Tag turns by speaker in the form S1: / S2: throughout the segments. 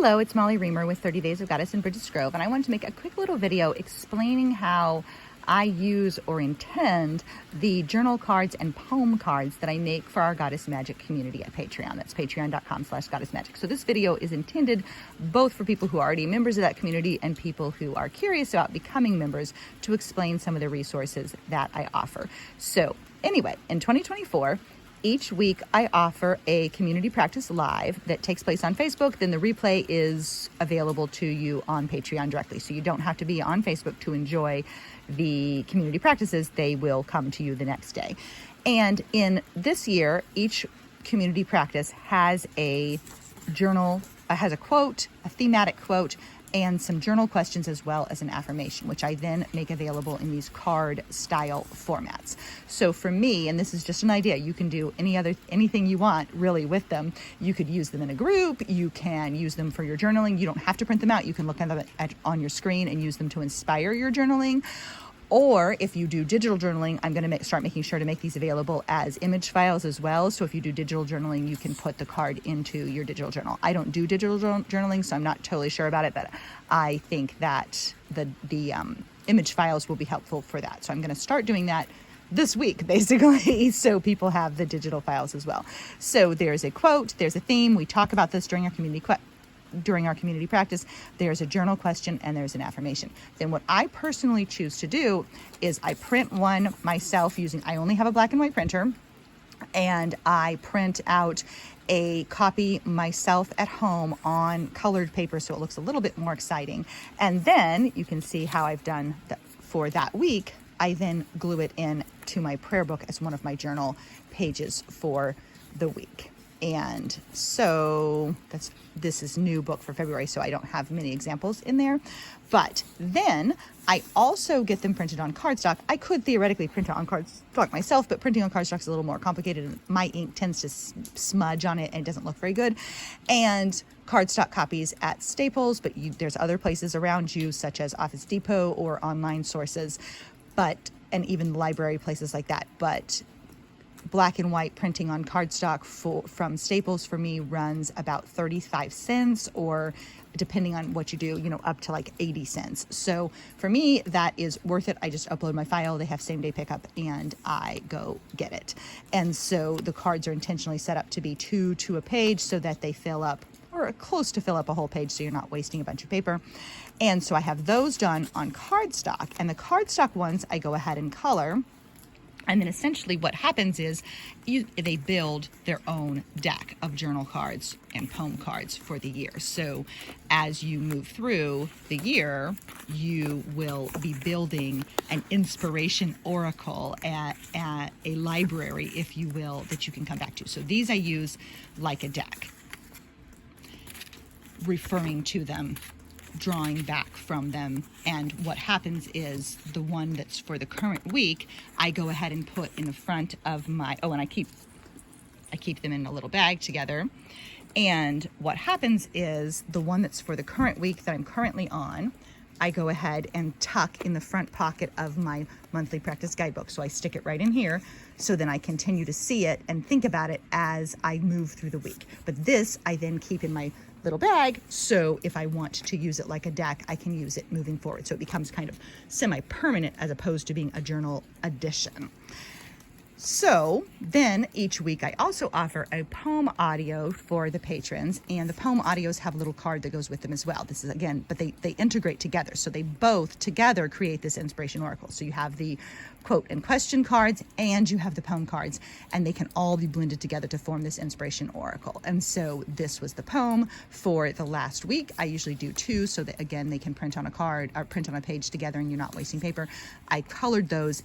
S1: Hello, it's Molly Reamer with 30 Days of Goddess in Bridges Grove, and I wanted to make a quick little video explaining how I use or intend the journal cards and poem cards that I make for our Goddess Magic community at Patreon. That's patreon.com/goddessmagic. So this video is intended both for people who are already members of that community and people who are curious about becoming members to explain some of the resources that I offer. So anyway, in 2024, each week I offer a community practice live that takes place on Facebook. Then the replay is available to you on Patreon directly. So you don't have to be on Facebook to enjoy the community practices. They will come to you the next day. And in this year, each community practice has a journal, has a quote, a thematic quote, and some journal questions as well as an affirmation, which I then make available in these card style formats. So for me, and this is just an idea, you can do anything you want really with them. You could use them in a group, you can use them for your journaling. You don't have to print them out. You can look at them on your screen and use them to inspire your journaling. Or if you do digital journaling, I'm going to start making sure to make these available as image files as well. So if you do digital journaling, you can put the card into your digital journal. I don't do digital journaling, so I'm not totally sure about it, but I think that the image files will be helpful for that. So I'm going to start doing that this week, basically, so people have the digital files as well. So there's a quote, there's a theme. We talk about this during our community practice. There's a journal question and there's an affirmation. Then what I personally choose to do is I print one myself I only have a black and white printer, and I print out a copy myself at home on colored paper so it looks a little bit more exciting. And then you can see how I've done that for that week. I then glue it in to my prayer book as one of my journal pages for the week. And so this is new book for February, so I don't have many examples in there. But then I also get them printed on cardstock. I could theoretically print it on cardstock myself, but printing on cardstock is a little more complicated, and my ink tends to smudge on it and it doesn't look very good. And cardstock copies at Staples, but there's other places around you, such as Office Depot or online sources, and even library places like that. But black and white printing on cardstock from Staples for me runs about 35 cents, or depending on what you do, up to like 80 cents. So for me, that is worth it. I just upload my file. They have same day pickup and I go get it. And so the cards are intentionally set up to be 2 a page so that they fill up, or close to fill up a whole page, so you're not wasting a bunch of paper. And so I have those done on cardstock, and the cardstock ones I go ahead and color. And then essentially what happens is they build their own deck of journal cards and poem cards for the year. So as you move through the year, you will be building an inspiration oracle at a library, if you will, that you can come back to. So these I use like a deck, referring to them, drawing back from them. And what happens is the one that's for the current week, I go ahead and put in the front of my, and I keep them in a little bag together. And what happens is the one that's for the current week that I'm currently on, I go ahead and tuck in the front pocket of my monthly practice guidebook. So I stick it right in here, so then I continue to see it and think about it as I move through the week. But this I then keep in my little bag, so if I want to use it like a deck, I can use it moving forward. So it becomes kind of semi-permanent as opposed to being a journal addition. So then each week I also offer a poem audio for the patrons, and the poem audios have a little card that goes with them as well. This is again, but they integrate together. So they both together create this inspiration oracle. So you have the quote and question cards and you have the poem cards, and they can all be blended together to form this inspiration oracle. And so this was the poem for the last week. I usually do 2 so that again, they can print on a card or print on a page together and you're not wasting paper. I colored those.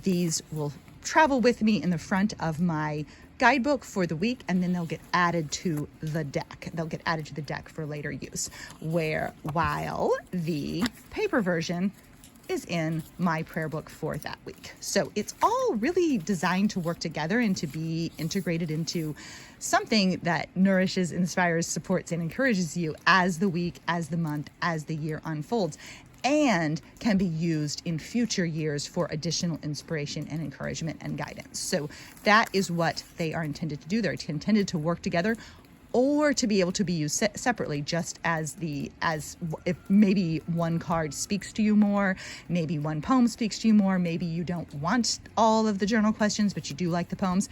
S1: These will travel with me in the front of my guidebook for the week, and then they'll get added to the deck. They'll get added to the deck for later use, while the paper version is in my prayer book for that week. So it's all really designed to work together and to be integrated into something that nourishes, inspires, supports, and encourages you as the week, as the month, as the year unfolds, and can be used in future years for additional inspiration and encouragement and guidance. So that is what they are intended to do. They're intended to work together or to be able to be used separately, just as if maybe one card speaks to you more, maybe one poem speaks to you more, maybe you don't want all of the journal questions, but you do like the poems.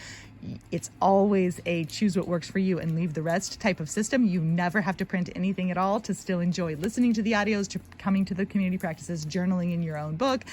S1: It's always a choose what works for you and leave the rest type of system. You never have to print anything at all to still enjoy listening to the audios, to coming to the community practices, journaling in your own book.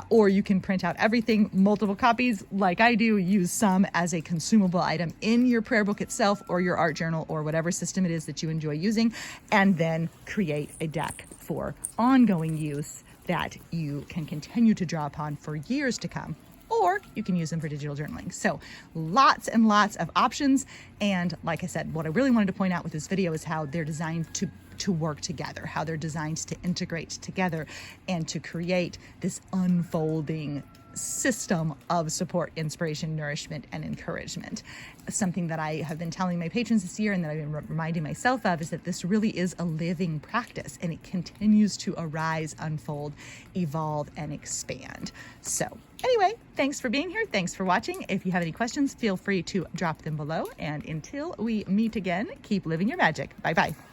S1: Or you can print out everything, multiple copies like I do, use some as a consumable item in your prayer book itself or your art journal or whatever system it is that you enjoy using, and then create a deck for ongoing use that you can continue to draw upon for years to come. Or you can use them for digital journaling. So lots and lots of options. And like I said, what I really wanted to point out with this video is how they're designed to work together, how they're designed to integrate together and to create this unfolding system of support, inspiration, nourishment, and encouragement. Something that I have been telling my patrons this year and that I've been reminding myself of is that this really is a living practice, and it continues to arise, unfold, evolve, and expand. So anyway, thanks for being here. Thanks for watching. If you have any questions, feel free to drop them below. And until we meet again, keep living your magic. Bye-bye.